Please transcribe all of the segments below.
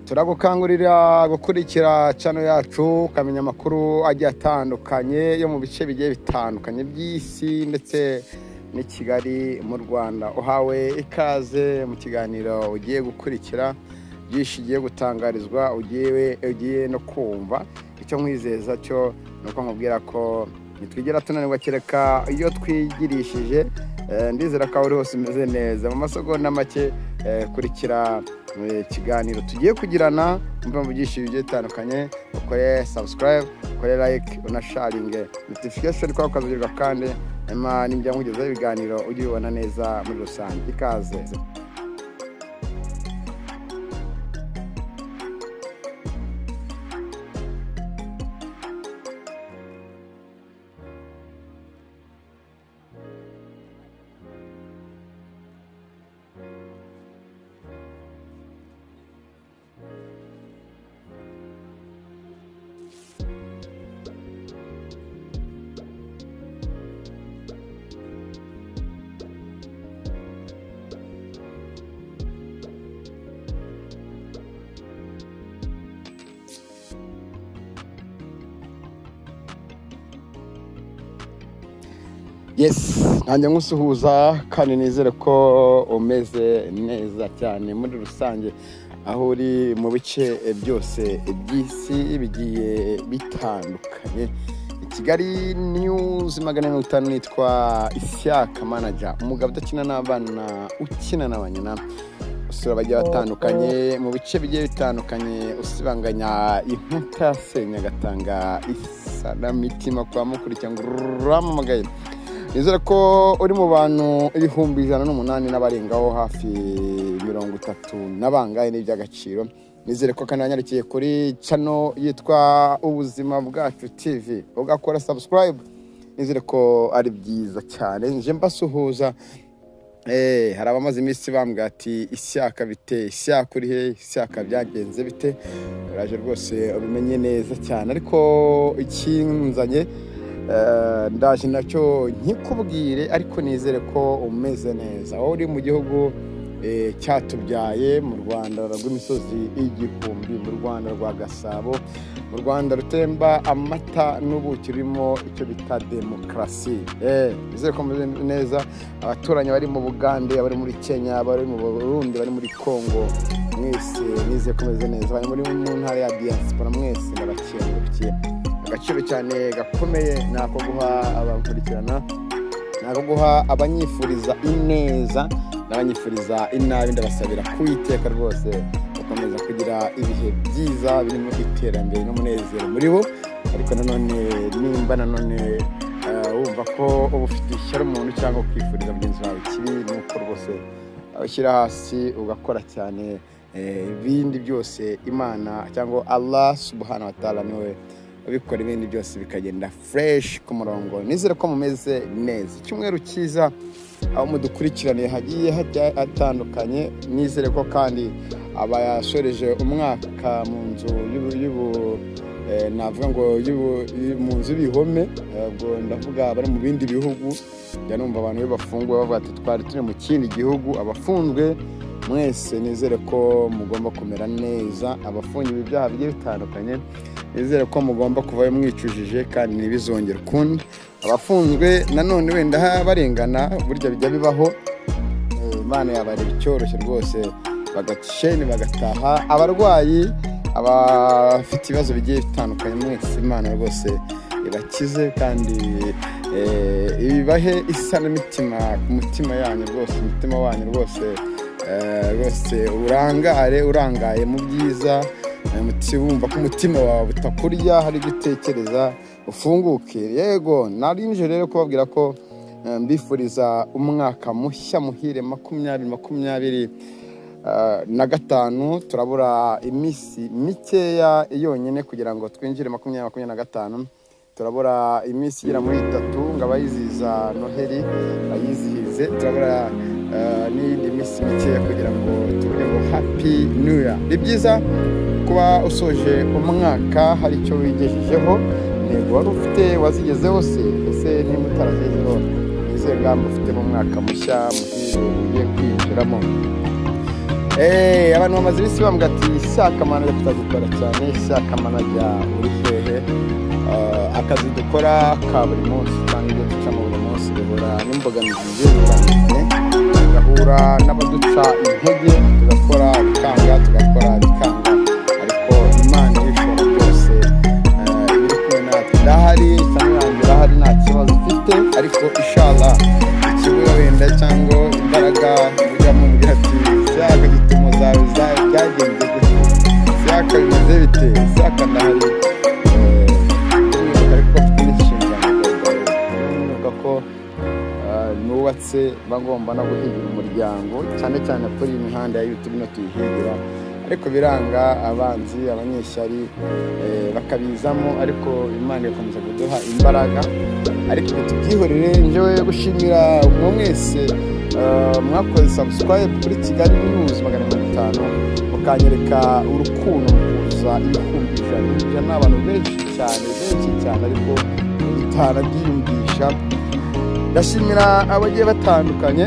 turagukangurira gukurikira channel yacu ukamenya amakuru agiye atandukanye yo mu bice bigiye bitandukanye by'isi ndetse ni Kigali mu Rwanda. Uhawe ikaze mu kiganiro ugiye gukurikira byishigiye gutangarizwa ugiye no kumva. Icyo nkwizeza cyo nuko nkubwira ko nitwigera tunanirwa kereka iyo twigirishije. Ndizera ko uri hose umeze neza. Mu masegonda make kurikira ikiganiro tugiye kugirana mu byinshi bigiye bitandukanye. Ukore subscribe, ukore like, unasharinge notification kwa ukazugirwa kandi nimba nkugezaho ibiganiro ujye ubona neza muri rusange. Ikaze. Yes, nanjye ngusuhuza kandi nizere ko umeze neza cyane muri rusange aho uri mu bice byose by'isi bigiye bitandukanye. Kigali News 500 nitwa Ishyaka Manager, umugabo udakina n'abana ukina n'abanyina. Usura bagiye batandukanye mu bice bigiye bitandukanye, usibanganya inkuta senya gatanga isaramitima kwa mukurikira ngo ramamagaye. Nizere ko uri mu bantu 108 n'abarengaho hafi 30 n'abangaye n'iby'agaciro. Nizere ko kandi wanyarikiye kuri channel yitwa Ubuzima Bwacu TV ugakora subscribe. Nizere ko ari byiza cyane. Nje mbasuhuza hari abamaze iminsi bambwa ati Ishyaka bite, Ishyaka uri he, Ishyaka byagenze bite. Uraje rwose ubimenye neza cyane, ariko ikinzanye ndaje nacyo nkikubwire, ariko nizere ko umeze neza. Aho uri mu gihugu cyatubyaye, mu Rwanda rw'imisozi igihumbi, mu Rwanda rwa Gasabo, mu Rwanda rutemba amata n'ubuki, rurimo icyo bita demokarasi. Nizere ko umeze neza. Abaturanyi bari mu Bugande, abari muri Kenya, bari mu Burundi, bari muri Kongo, mwese nizere ko umeze neza. Bari muri mu ntara ya diaspora, mwese ndabakengurukiye. Agaciro cyane gakomeye nako guha abakurikirana, nako guha abanyifuriza ineza n'abanyifuriza inabi. Ndabasabira kuwiteka rwose ukomeza kugira ibihe byiza birimo iterambere n'umunezero muri bo. Ariko nanone nimba wumva ko uba ufite ishyari umuntu cyangwa kwifuriza mugenzi wawe kibi, nuko rwose ushyira hasi ugakora cyane. Ibindi byose Imana cyangwa Allah subhanahu wa ta'ala niwe ubikora ibindi byose bikagenda fresh ku murongo. Nizere ko mumeze neza. Icyumweru cyiza aho mudukurikirane hagiye hatandukanye. Nizere ko kandi abayashoreje umwaka mu nzu navuga ngo mu nzu bihome, ubwo ndavuga bari mu bindi bihugu. Numva abantu bafunguwe bavuga ati twari turi mu kindi gihugu. Abafunzwe mwese nizere ko mugomba kumera neza. Abafungiwe ibyaha bigiye bitandukanye nizere ko mugomba kuvayo mwicujije kandi ntibizongere ukundi. Abafunzwe nanone wenda barengana, burya bijya bibaho, Imana yabareba icyoroshye rwose bagacene bagataha. Abarwayi, abafite ibibazo bigiye bitandukanye, mwese Imana rwose ibakize kandi ibibahe isanamitima ku mutima yanyu rwose, umutima wanyu rwose urangaye mu byiza. Wumva ko umutima wawe utakurya, hari gutekereza ufunguke. Yego, narinje rero kubabwira ko mbifuriza umwaka mushya muhire 2025. Turabura iminsi mikeya yonyine kugira ngo twinjire 2025. Turabura iminsi igera muri 3 ngo abayiziza Noheli bayizihize. Turabura n'indi minsi mikeya kugira ngo tuvuge ngo happy new year. Ni byiza kuba usoje umwaka hari icyo wigejejeho, ntego wari ufite wazigezeho se, ese niba utaragezeho nize ngamba ufite mu mwaka mushya mugiye kwinjiramo. abantu bamaze ibisi bambwira ati Isaka Manager tutagikora cyane, Isaka Manager uri hehe? Akazi dukora ka buri munsi cyangwa ibyo duca mu buri munsi bihura n'imbogamizi zigiye zitandukanye, tugahura n'abaduca intege, tugakora bikanga, ariko Imana ibishobora byose iri kumwe natwe. Ndahari cyangwa ndahari, nta kibazo mfite, ariko inshallah ikibuga wenda cyangwa imbaraga ujya mumbwira ati Isaka gituma zawe byagenze gute, Isaka bimeze bite, Isaka ndahari. Ariko mfite n'inshingano ko nubatse bagomba no guhigira umuryango, cyane cyane kuri iyi mihanda ya YouTube no tuyihigira, ariko biranga abanzi abanyeshyari bakabizamo, ariko Imana ikomeza kuduha imbaraga. Ariko tubyihorere, njyewe gushimira umwe mwese mwakoze subscribe kuri Kigali News 500, mukanyereka urukundo mukuza ibihumbi ijana n'abantu benshi cyane, ariko tutarabyiyumvisha. Ndashimira abagiye batandukanye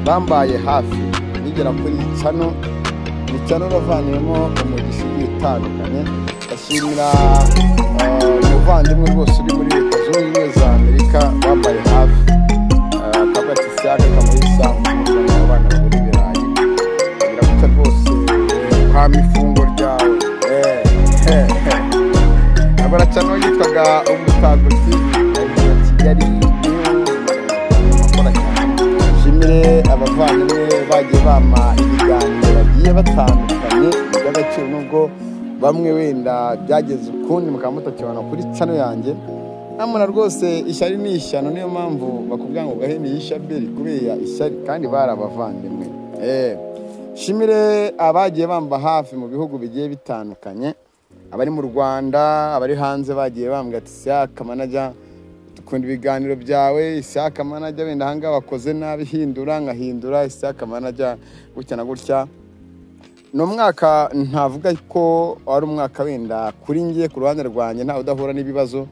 bambaye hafi nigera kuri ni channel ravaniyemo umugisha utandukanye. Ndashimira umuvandimwe rwose uri muri Leta Zunze Ubumwe za Amerika bambaye hafi, akabati Isaka kamurisa abana baburi birayi bagira gutya rwose kwa mifungo ryawe. Abara channel yitwaga Umutagatifu Kigali abavandimwe bagiye bama ibiganiro bagiye batandukanye by'agaciro, nubwo bamwe wenda byageze ukundi mukaba mutakibona kuri channel yanjye. Namuna rwose ishyari ni ishyano, niyo mpamvu bakubwira ngo gaheni yishaberi kubera ishyari, kandi bari abavandimwe. Shimire abagiye bamba hafi mu bihugu bigiye bitandukanye, abari mu Rwanda, abari hanze bagiye bambwira ati Isaka Manager dukunda ibiganiro byawe, Isaka Manager wenda hanga bakoze nabi nkahindura, Isaka Manager gutya na gutya. No mwaka ntavuga ko ari umwaka wenda kuri ngiye ku ruhande rwanjye nta udahura n'ibibazo,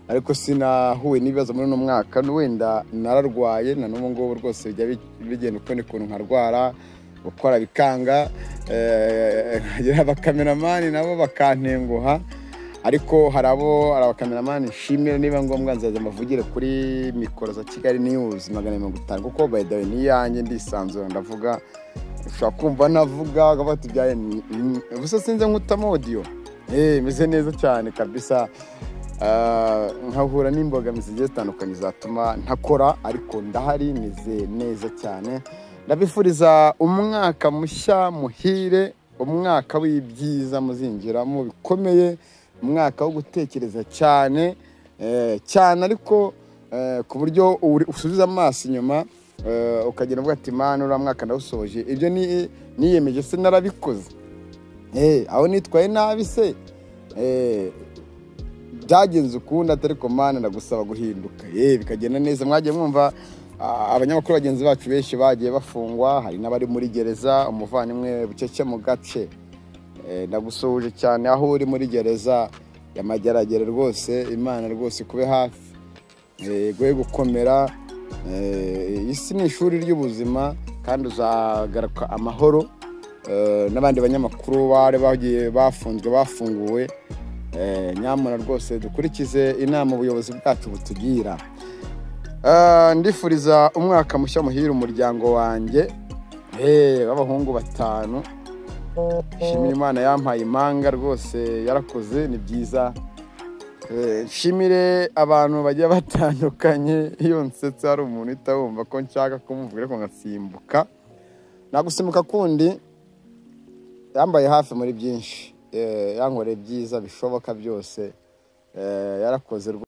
ariko sinahuye n'ibibazo muri no mwaka. Wenda nararwaye na n'ubu ngo rwose bijya bigenda uko kuntu nkarwara, gukora bikanga, nkagira abakameramani nabo bakantenguha, ariko harabo abakameramani nshimira, niba ngombwa nzaza mavugire kuri mikoro za Kigali News 500, kuko by the way ni yanjye ndisanzura ndavuga, ushaka kumva navuga gafata byaye ubusa sinze nkutamo audio meze neza cyane kabisa. Nkahura n'imbogamizi zigiye zitandukanye zatuma ntakora, ariko ndahari nize neza cyane. Ndabifuriza umwaka mushya muhire, umwaka w'ibyiza muzinjiramo bikomeye, umwaka wo gutekereza cyane, ariko ku buryo usubiza amaso inyuma ukagira ngo ati Imana ura mwaka ndawusoje, ibyo niyemeje se narabikoze, aho nitwaye nabi se byagenze ukundi, ariko Mana ndagusaba guhinduka bikagenda neza. Mwagiye mwumva abanyamakuru bagenzi bacu benshi bagiye bafungwa, hari n'abari muri gereza. Umuvandimwe Bucece mu gace, ndagusoje cyane aho uri muri gereza y'Amageragere, rwose Imana rwose kube hafi, goye gukomera. Isi ni ishuri ry'ubuzima kandi uzagaruka amahoro. N'abandi banyamakuru bari bagiye bafunzwe bafunguwe, nyamuna rwose dukurikize inama ubuyobozi bwacu butugira. Ndifuriza umwaka mushya muhira umuryango wanjye w'abahungu 5. Shimira Imana yampaye impanga rwose, yarakoze ni byiza. Shimire abantu bagiye batandukanye, iyo nsetse hari umuntu itawumva ko nshaka kumubwira ko ngasimbuka, nagusimbuka kundi yambaye hafi muri byinshi, yankoreye byiza bishoboka byose, yarakoze.